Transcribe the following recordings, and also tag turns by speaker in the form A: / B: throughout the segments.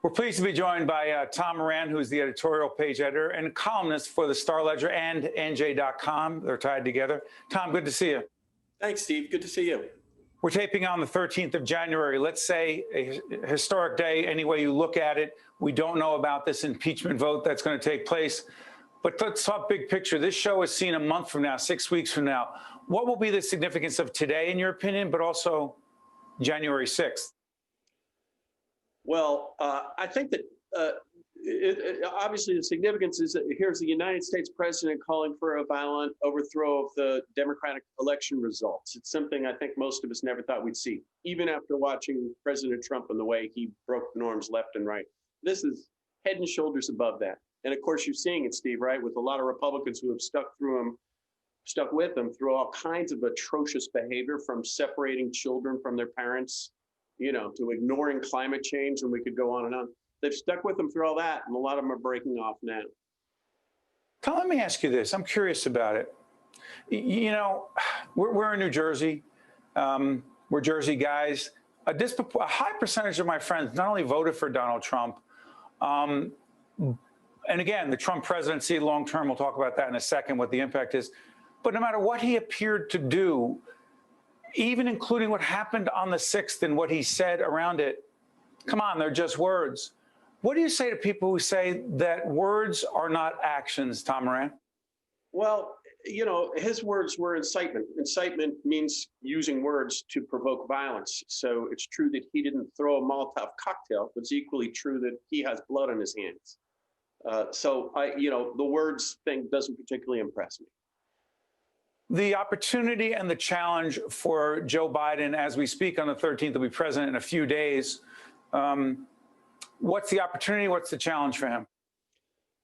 A: We're pleased to be joined by Tom Moran, who's the editorial page editor and columnist for the Star Ledger and NJ.com. They're tied together. Tom, good to see you.
B: Thanks, Steve. Good to see you.
A: We're taping on the 13th of January. Let's say a historic day, any way you look at it. We don't know about this impeachment vote that's going to take place. But let's talk big picture. This show is seen a month from now, 6 weeks from now. What will be the significance of today, in your opinion, but also January 6th?
B: Well, I think that obviously the significance is that here's the United States president calling for a violent overthrow of the Democratic election results. It's something I think most of us never thought we'd see, even after watching President Trump and the way he broke norms left and right. This is head and shoulders above that. And of course, you're seeing it, Steve, right, with a lot of Republicans who have stuck with him through all kinds of atrocious behavior, from separating children from their parents, to ignoring climate change, and we could go on and on. They've stuck with them through all that, and a lot of them are breaking off now.
A: Tom, let me ask you this. I'm curious about it. We're in New Jersey. We're Jersey guys. A high percentage of my friends not only voted for Donald Trump, and again, the Trump presidency long-term, we'll talk about that in a second, what the impact is. But no matter what he appeared to do, even including what happened on the 6th and what he said around it, come on, they're just words. What do you say to people who say that words are not actions, Tom Moran?
B: Well, his words were incitement. Incitement means using words to provoke violence. So it's true that he didn't throw a Molotov cocktail, but it's equally true that he has blood on his hands. The words thing doesn't particularly impress me.
A: The opportunity and the challenge for Joe Biden as we speak on the 13th, he'll be president in a few days. What's the opportunity? What's the challenge for him?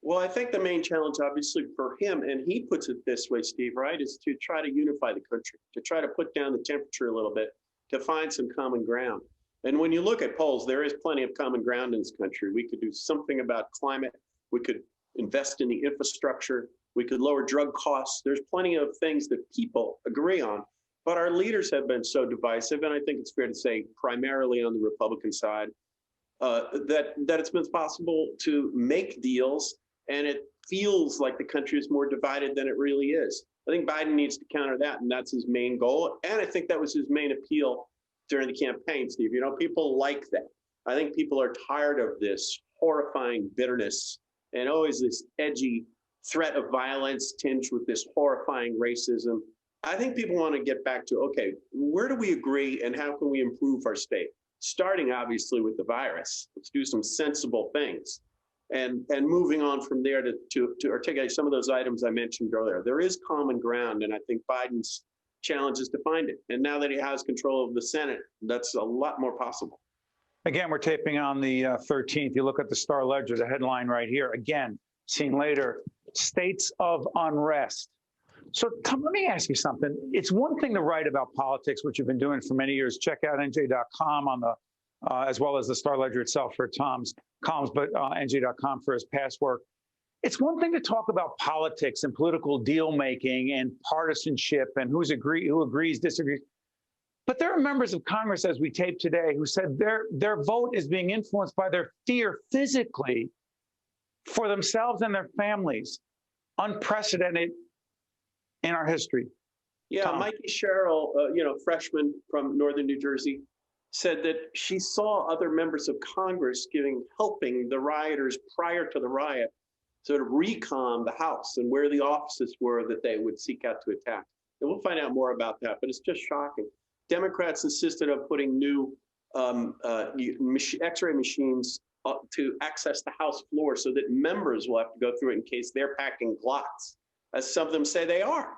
B: Well, I think the main challenge, obviously, for him, and he puts it this way, Steve, right, is to try to unify the country, to try to put down the temperature a little bit, to find some common ground. And when you look at polls, there is plenty of common ground in this country. We could do something about climate. We could invest in the infrastructure. We could lower drug costs. There's plenty of things that people agree on. But our leaders have been so divisive, and I think it's fair to say primarily on the Republican side, that it's been possible to make deals, and it feels like the country is more divided than it really is. I think Biden needs to counter that, and that's his main goal. And I think that was his main appeal during the campaign, Steve. People like that. I think people are tired of this horrifying bitterness and always this edgy threat of violence tinged with this horrifying racism. I think people want to get back to, okay, where do we agree and how can we improve our state? Starting obviously with the virus. Let's do some sensible things. And moving on from there to articulate some of those items I mentioned earlier. There is common ground, and I think Biden's challenge is to find it. And now that he has control of the Senate, that's a lot more possible.
A: Again, we're taping on the 13th. You look at the Star Ledger, the headline right here. Again, seen later, states of unrest. So, Tom, let me ask you something. It's one thing to write about politics, which you've been doing for many years. Check out NJ.com on the, as well as the Star Ledger itself for Tom's columns, but NJ.com for his past work. It's one thing to talk about politics and political deal making and partisanship and who agrees, disagrees. But there are members of Congress, as we tape today, who said their vote is being influenced by their fear physically for themselves and their families. Unprecedented in our history.
B: Yeah, Tom. Mikey Sherrill, freshman from northern New Jersey, said that she saw other members of Congress helping the rioters prior to the riot, sort of recon the House and where the offices were that they would seek out to attack. And we'll find out more about that, but it's just shocking. Democrats insisted on putting new X-ray machines to access the House floor so that members will have to go through it in case they're packing Glocks, as some of them say they are.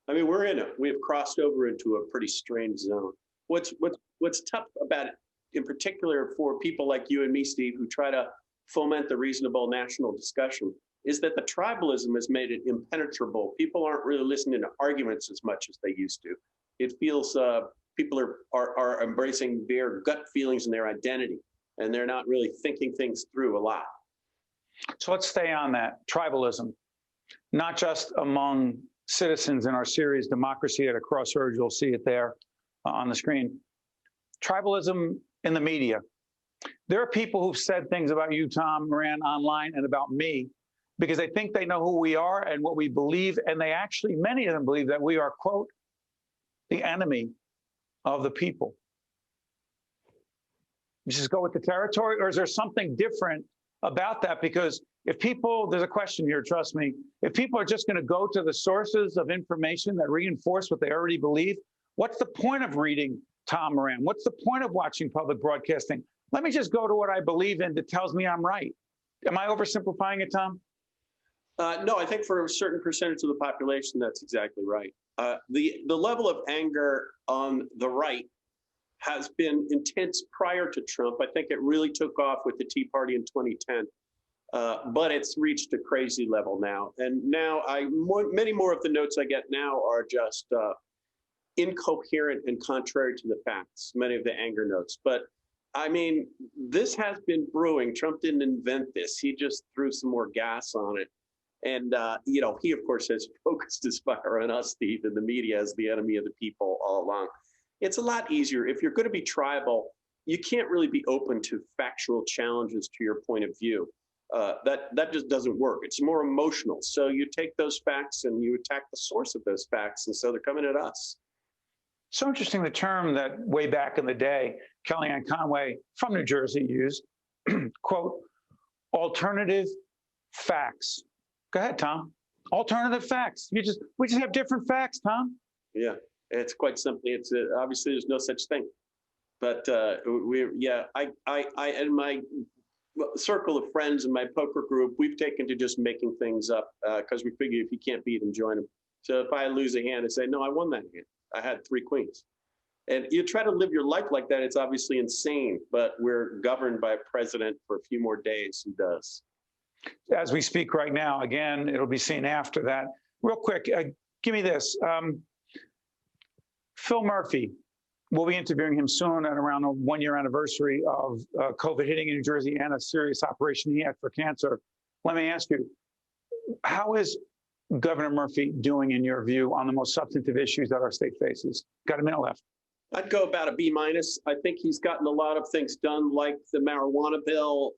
B: I mean, we're in it. We have crossed over into a pretty strange zone. What's tough about it, in particular for people like you and me, Steve, who try to foment the reasonable national discussion, is that the tribalism has made it impenetrable. People aren't really listening to arguments as much as they used to. It feels people are embracing their gut feelings and their identity, and they're not really thinking things through a lot.
A: So let's stay on that. Tribalism, not just among citizens in our series, Democracy at a Crossroads. You'll see it there on the screen. Tribalism in the media. There are people who've said things about you, Tom Moran, online and about me because they think they know who we are and what we believe. And they actually, many of them believe that we are, quote, the enemy of the people. You just go with the territory, or is there something different about that? Because if people, there's a question here, trust me, if people are just going to go to the sources of information that reinforce what they already believe, what's the point of reading Tom Moran? What's the point of watching public broadcasting? Let me just go to what I believe in that tells me I'm right. Am I oversimplifying it, Tom?
B: No, I think for a certain percentage of the population, that's exactly right. The level of anger on the right has been intense prior to Trump. I think it really took off with the Tea Party in 2010, but it's reached a crazy level now. And now many more of the notes I get now are just incoherent and contrary to the facts, many of the anger notes. But I mean, this has been brewing. Trump didn't invent this. He just threw some more gas on it. And, you know, he, of course, has focused his fire on us, Steve, and the media as the enemy of the people all along. It's a lot easier. If you're going to be tribal, you can't really be open to factual challenges to your point of view. That just doesn't work. It's more emotional. So you take those facts and you attack the source of those facts. And so they're coming at us.
A: So interesting, the term that way back in the day, Kellyanne Conway from New Jersey used, quote, alternative facts. Go ahead, Tom. Alternative facts. We just have different facts, Tom.
B: Yeah, it's quite simply. It's obviously there's no such thing, but I and my circle of friends and my poker group, we've taken to just making things up because we figure if you can't beat them, join them. So if I lose a hand, I say, no, I won that hand. I had 3 queens. And you try to live your life like that, it's obviously insane, but we're governed by a president for a few more days who does.
A: As we speak right now, again, it'll be seen after that. Real quick, give me this. Phil Murphy, we'll be interviewing him soon at around a 1-year anniversary of COVID hitting in New Jersey and a serious operation he had for cancer. Let me ask you, how is Governor Murphy doing, in your view, on the most substantive issues that our state faces? Got a minute left.
B: I'd go about a B-. I think he's gotten a lot of things done, like the marijuana bill.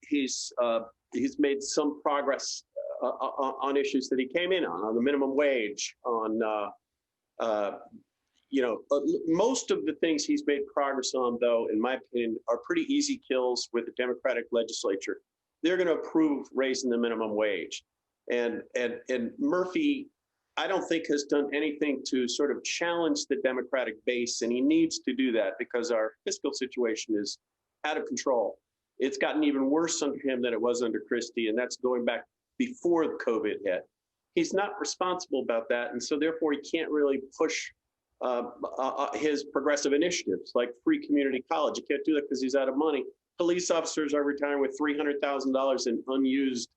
B: He's made some progress on issues that he came in on the minimum wage, on most of the things he's made progress on, though, in my opinion, are pretty easy kills with the Democratic legislature. They're going to approve raising the minimum wage. And Murphy, I don't think, has done anything to sort of challenge the Democratic base, and he needs to do that because our fiscal situation is out of control. It's gotten even worse under him than it was under Christie, and that's going back before the COVID hit. He's not responsible about that, and so therefore he can't really push his progressive initiatives like free community college. He can't do that because he's out of money. Police officers are retiring with $300,000 in unused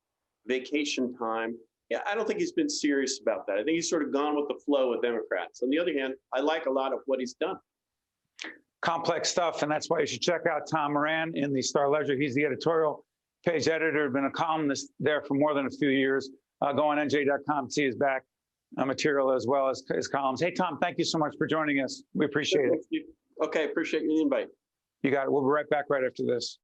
B: vacation time. Yeah, I don't think he's been serious about that. I think he's sort of gone with the flow with Democrats. On the other hand, I like a lot of what he's done.
A: Complex stuff, and that's why you should check out Tom Moran in the Star Ledger. He's the editorial page editor, been a columnist there for more than a few years. Go on NJ.com to see his back material as well as his columns. Hey, Tom, thank you so much for joining us. We appreciate it.
B: Okay, appreciate the invite.
A: You got it. We'll be right back right after this.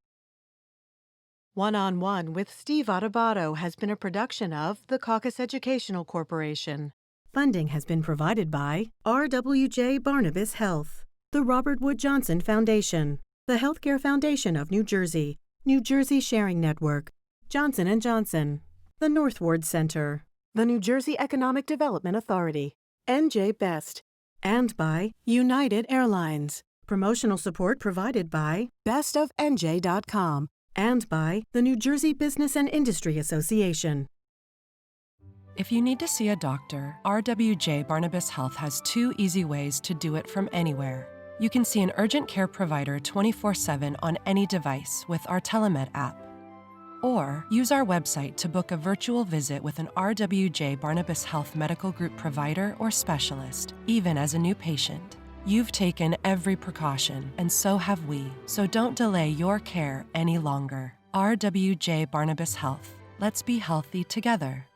C: One-on-One with Steve Adubato has been a production of the Caucus Educational Corporation. Funding has been provided by RWJ Barnabas Health, the Robert Wood Johnson Foundation, the Healthcare Foundation of New Jersey, New Jersey Sharing Network, Johnson & Johnson, the Northward Center, the New Jersey Economic Development Authority, NJ Best, and by United Airlines. Promotional support provided by bestofnj.com and by the New Jersey Business and Industry Association.
D: If you need to see a doctor, RWJ Barnabas Health has 2 easy ways to do it from anywhere. You can see an urgent care provider 24/7 on any device with our Telemed app. Or use our website to book a virtual visit with an RWJ Barnabas Health Medical Group provider or specialist, even as a new patient. You've taken every precaution, and so have we. So don't delay your care any longer. RWJ Barnabas Health. Let's be healthy together.